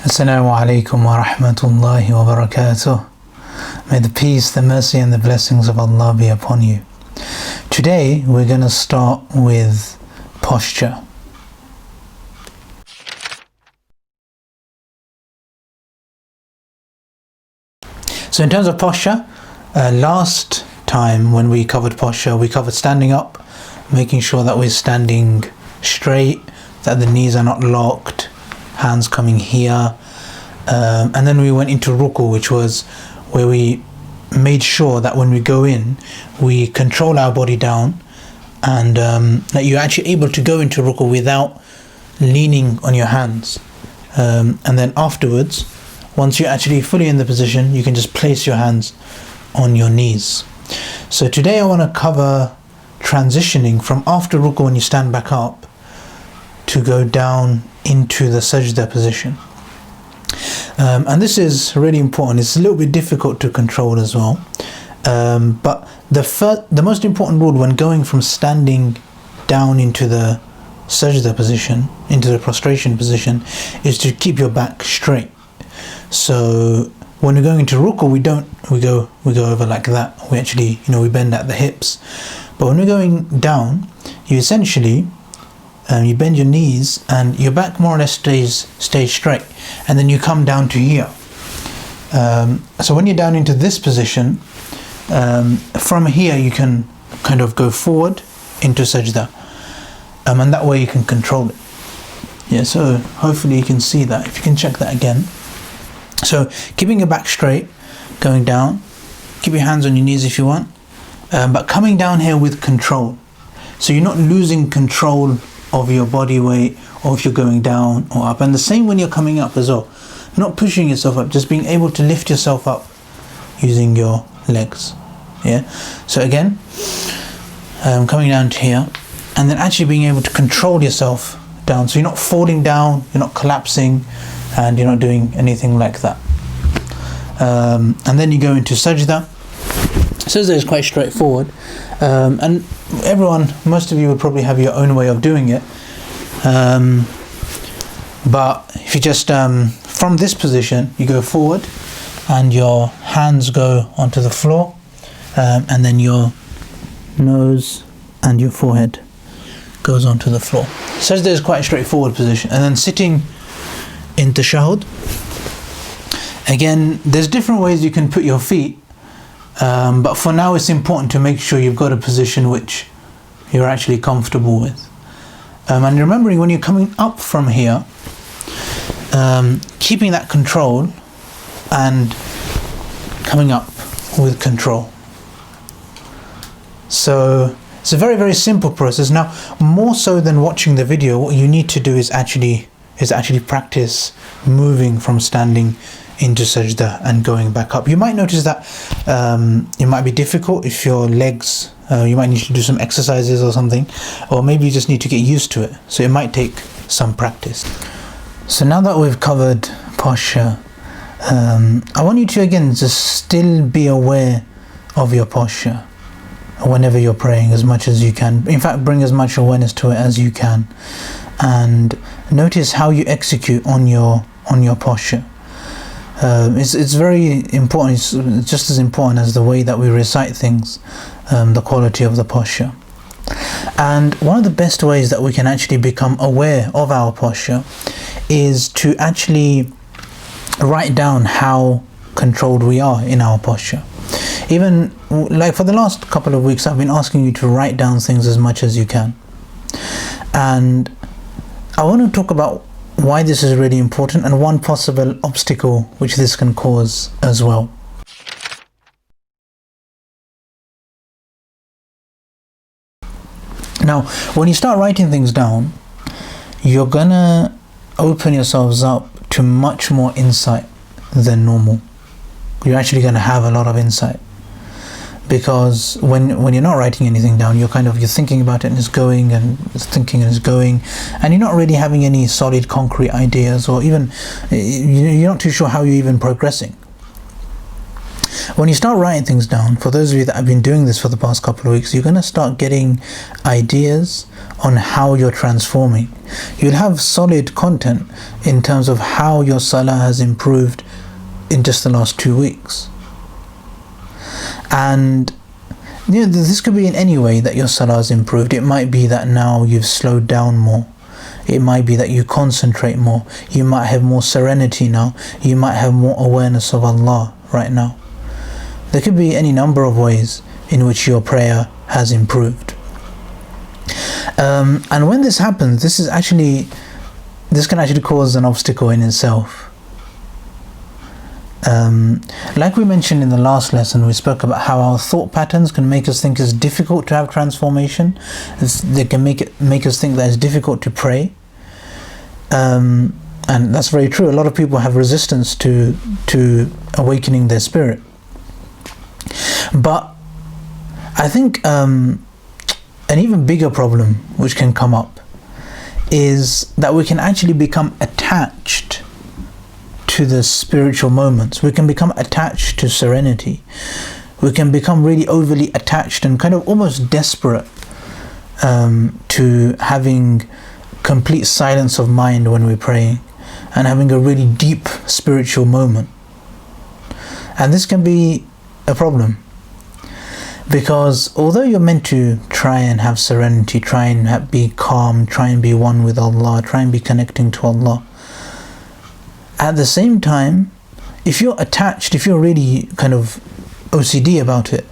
Assalamu alaikum wa rahmatullahi wa barakatuh. May the peace, the mercy and the blessings of Allah be upon you. Today we're going to start with posture. So in terms of posture, last time when we covered posture, we covered standing up, making sure that we're standing straight, that the knees are not locked, hands coming here, and then we went into ruku, which was where we made sure that when we go in, we control our body down, and that you're actually able to go into ruku without leaning on your hands, and then afterwards, once you're actually fully in the position, you can just place your hands on your knees. So today I want to cover transitioning from after ruku, when you stand back up, to go down into the sajda position. And this is really important. It's a little bit difficult to control as well. But the most important rule when going from standing down into the sajda position, into the prostration position, is to keep your back straight. So when we're going into ruku, we go over like that. We actually, we bend at the hips. But when we're going down, you essentially you bend your knees and your back more or less stays straight, and then you come down to here. So when you're down into this position, from here you can kind of go forward into sajda, and that way you can control it. Yeah, so hopefully you can see that. If you can check that again. So keeping your back straight, going down, keep your hands on your knees if you want, but coming down here with control. So you're not losing control of your body weight, or if you're going down or up. And the same when you're coming up as well. Not pushing yourself up, just being able to lift yourself up using your legs. Yeah. So again, coming down to here, and then actually being able to control yourself down. So you're not falling down, you're not collapsing, and you're not doing anything like that. And then you go into sajda. Sajda is quite straightforward, and most of you would probably have your own way of doing it, but if you just from this position you go forward and your hands go onto the floor, and then your nose and your forehead goes onto the floor. Sajda is quite a straightforward position. And then sitting in tashahhud, again there's different ways you can put your feet, but for now it's important to make sure you've got a position which you're actually comfortable with. And remembering when you're coming up from here, keeping that control and coming up with control. So it's a very, very simple process. Now, more so than watching the video, what you need to do is actually practice moving from standing into sajda and going back up. You might notice that it might be difficult if your legs, you might need to do some exercises or something, or maybe you just need to get used to it. So it might take some practice. So now that we've covered posture, I want you to again just still be aware of your posture whenever you're praying as much as you can. In fact, bring as much awareness to it as you can, and notice how you execute on your posture. It's very important. It's just as important as the way that we recite things, the quality of the posture. And one of the best ways that we can actually become aware of our posture is to actually write down how controlled we are in our posture. Even like for the last couple of weeks, I've been asking you to write down things as much as you can. And I want to talk about why this is really important and one possible obstacle which this can cause as well. Now, when you start writing things down, you're gonna open yourselves up to much more insight than normal. You're actually gonna have a lot of insight, because when you're not writing anything down, you're thinking about it and it's going, and it's thinking and it's going, and you're not really having any solid concrete ideas, or even you're not too sure how you're even progressing. When you start writing things down, for those of you that have been doing this for the past couple of weeks, you're going to start getting ideas on how you're transforming. You'll have solid content in terms of how your salah has improved in just the last 2 weeks. And this could be in any way that your salah has improved. It might be that now you've slowed down more. It might be that you concentrate more. You might have more serenity now. You might have more awareness of Allah right now. There could be any number of ways in which your prayer has improved. And when this happens, this can actually cause an obstacle in itself. Like we mentioned in the last lesson, we spoke about how our thought patterns can make us think it's difficult to have transformation. They can make us think that it's difficult to pray. And that's very true. A lot of people have resistance to awakening their spirit. But I think an even bigger problem which can come up is that we can actually become attached to the spiritual moments. We can become attached to serenity. We can become really overly attached and kind of almost desperate to having complete silence of mind when we're praying and having a really deep spiritual moment. And this can be a problem, because although you're meant to try and have serenity, try and be calm, try and be one with Allah, try and be connecting to Allah, at the same time, if you're attached, if you're really kind of OCD about it,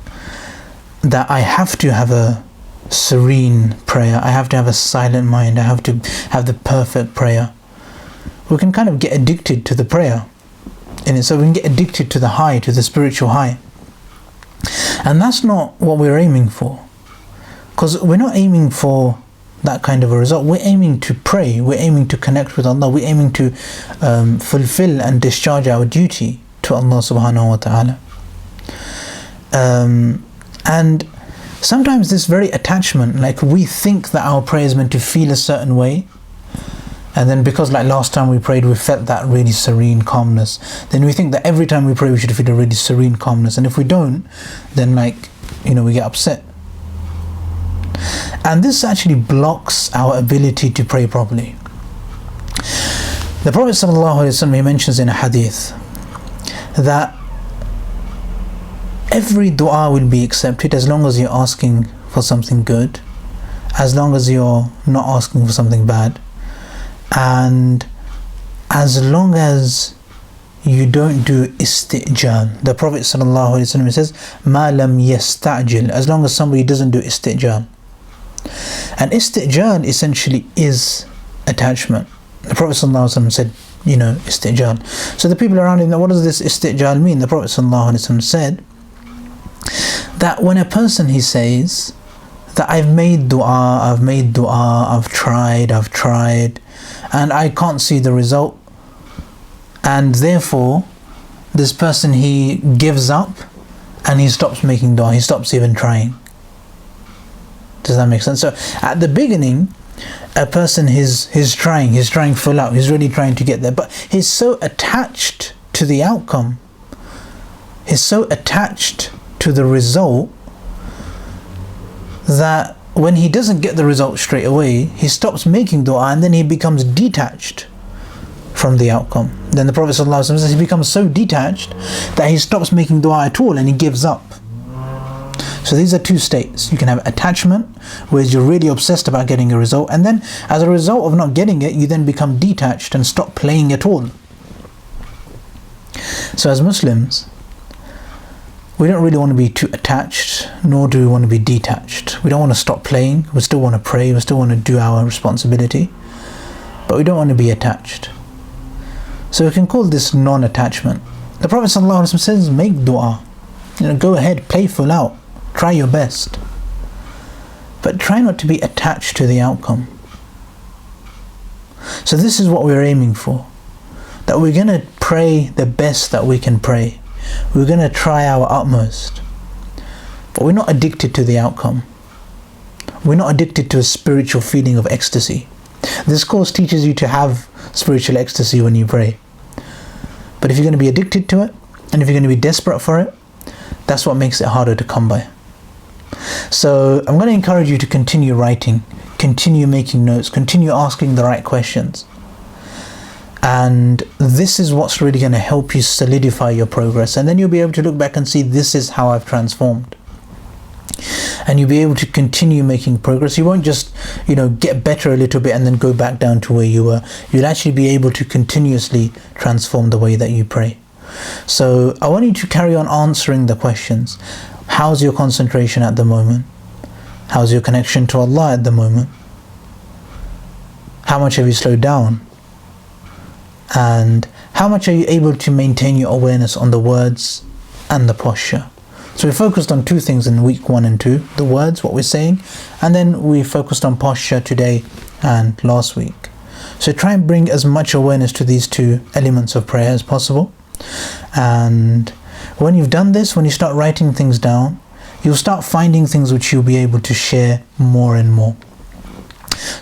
that I have to have a serene prayer, I have to have a silent mind, I have to have the perfect prayer, we can kind of get addicted to the prayer. And so we can get addicted to the high, to the spiritual high. And that's not what we're aiming for. Because we're not aiming for that kind of a result. We're aiming to pray, we're aiming to connect with Allah, we're aiming to fulfill and discharge our duty to Allah subhanahu wa ta'ala. And sometimes this very attachment, like we think that our prayer is meant to feel a certain way, and then because like last time we prayed we felt that really serene calmness, then we think that every time we pray we should feel a really serene calmness, and if we don't, then we get upset. And this actually blocks our ability to pray properly. The Prophet ﷺ, he mentions in a hadith that every dua will be accepted as long as you're asking for something good, as long as you're not asking for something bad, and as long as you don't do istijal. The Prophet ﷺ says, "Ma lam yasta'jil," as long as somebody doesn't do istijal. And istijal essentially is attachment. The Prophet ﷺ said, istijal. So the people around him, what does this istijal mean? The Prophet ﷺ said that when a person, he says that I've made dua, I've tried, and I can't see the result, and therefore this person, he gives up and he stops making dua, he stops even trying. Does that make sense? So at the beginning, a person he's trying full out, he's really trying to get there, but he's so attached to the outcome, he's so attached to the result, that when he doesn't get the result straight away, he stops making dua, and then he becomes detached from the outcome. Then the Prophet ﷺ says he becomes so detached that he stops making dua at all and he gives up. So these are two states. You can have attachment, where you're really obsessed about getting a result, and then as a result of not getting it, you then become detached and stop playing at all. So as Muslims, we don't really want to be too attached, nor do we want to be detached. We don't want to stop playing, we still want to pray, we still want to do our responsibility, but we don't want to be attached. So we can call this non-attachment. The Prophet ﷺ says, make dua. Go ahead, play full out, try your best. But try not to be attached to the outcome. So this is what we're aiming for. That we're going to pray the best that we can pray. We're going to try our utmost, but we're not addicted to the outcome. We're not addicted to a spiritual feeling of ecstasy. This course teaches you to have spiritual ecstasy when you pray. But if you're going to be addicted to it, and if you're going to be desperate for it, That's what makes it harder to come by. So I'm going to encourage you to continue writing, continue making notes, continue asking the right questions. And this is what's really going to help you solidify your progress. And then you'll be able to look back and see, this is how I've transformed. And you'll be able to continue making progress. You won't just, get better a little bit and then go back down to where you were. You'll actually be able to continuously transform the way that you pray. So I want you to carry on answering the questions. How's your concentration at the moment? How's your connection to Allah at the moment? How much have you slowed down? And how much are you able to maintain your awareness on the words and the posture? So we focused on two things in week 1 and 2, the words, what we're saying, and then we focused on posture today and last week. So try and bring as much awareness to these two elements of prayer as possible. And when you've done this, when you start writing things down, you'll start finding things which you'll be able to share more and more.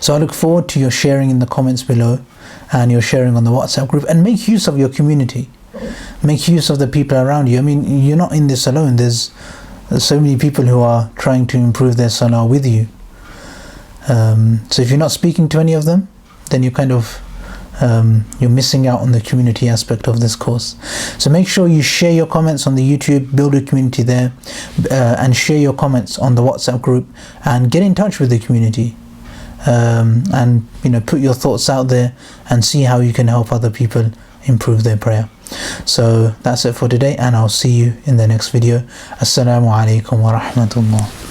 So I look forward to your sharing in the comments below and your sharing on the WhatsApp group, and make use of your community. Make use of the people around you. I mean, you're not in this alone. There's so many people who are trying to improve their salah with you. So if you're not speaking to any of them, then you're you're missing out on the community aspect of this course. So make sure you share your comments on the YouTube, build a community there, and share your comments on the WhatsApp group, and get in touch with the community. And put your thoughts out there and see how you can help other people improve their prayer. So that's it for today, and I'll see you in the next video. Assalamu alaikum wa rahmatullah.